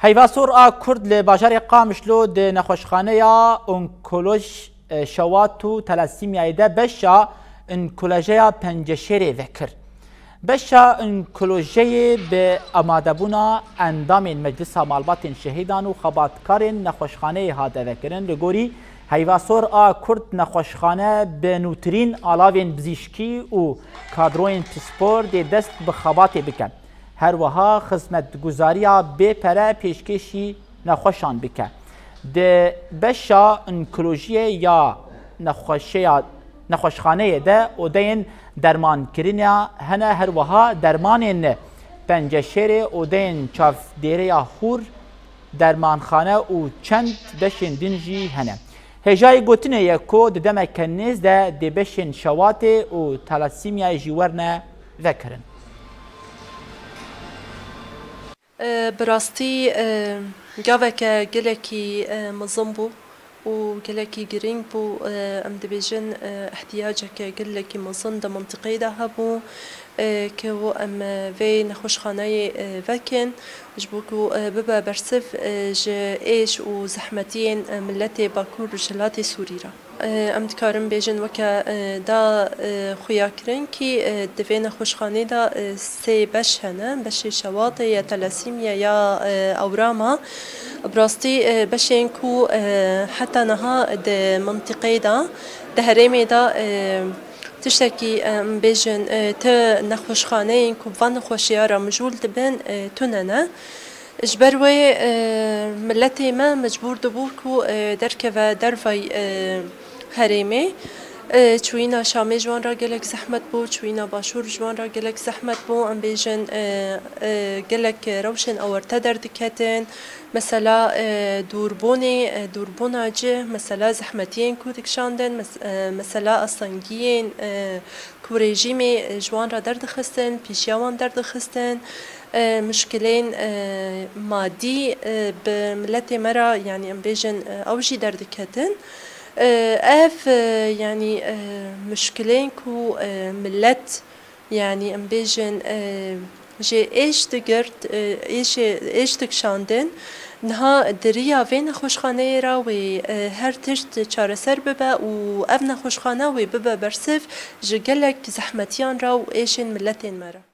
هیواسور آ کرد لباجار قامشلو ده نخوشخانه یا انکولوژ شواتو تلاسیمیای ده بشا انکولوژیا پنجشیر وکر بشا انکولوژی به امادبونا اندام مجلس مالبات شهیدان و خباتکار نخوشخانه هاده وکرن لگوری هیواسور آ کرد نخوشخانه به نوترین آلاوین بزیشکی و کادروین پسپور ده دست به خبات بکن هر وها خدمت گزاریا به پره پیشکشی نخوشان بکن ده بشا انکولوژی یا نخوشخانه ده و دین درمان کرنیا هنه هر وها درمان پنجشیر و دین چاف دیره خور درمانخانه و چند بشن دنجی هنه هجای گوتنه یکو ده دمک کنیز ده بشن شوات و تلاسیمیا جیورنه ذکرن براستی گاوک گلکی مزم بو و گلکی گرینگ بو ام دبیجن احتیاجک گلکی مزن ده منطقه ده هبو که و ام وی نخوشخانه وکن جبوکو ببا برسف ج ایش و زحمتین ملت باکور رجلات سوری را ام دکارم بیجن وکا دا خویا کرن که دوی نخوشخانه دا سی بش هنه بش شواطه یا تلاسیمیا یا اوراما براستی بشین کو حتی نها ده منطقه دا ده هرمی دا تشتكي بيجن تا نخوشخانه كوفان خوشيارا مجول دبن توننا اجبروي ملتي ما مجبور دبوركو دركفا درفاي هريمي چوینا شامی جوان را گلک زحمت بو چوینا باشور جوان را گلک زحمت بو ام بیجن گلک روشن اورتا دردکتن مثلا دوربونا جه مثلا زحمتین کو دکشاندن مثلا اصنگین کو رژیم جوان را درد خستن پیشیوان درد خستن مشکلین مادی به ملت مرا يعني ام بیجن اوجی دردکتن اف يعني مشكلين كو ملت يعني ام بيجن جي ايش تقرت ايش تكشاندن نها دريا وين خوشخانه را و هر تشت چاره سر ببا و ابن خوشخانه و ببا برسف جگلك زحمتيان را و ايشن ملتين مرا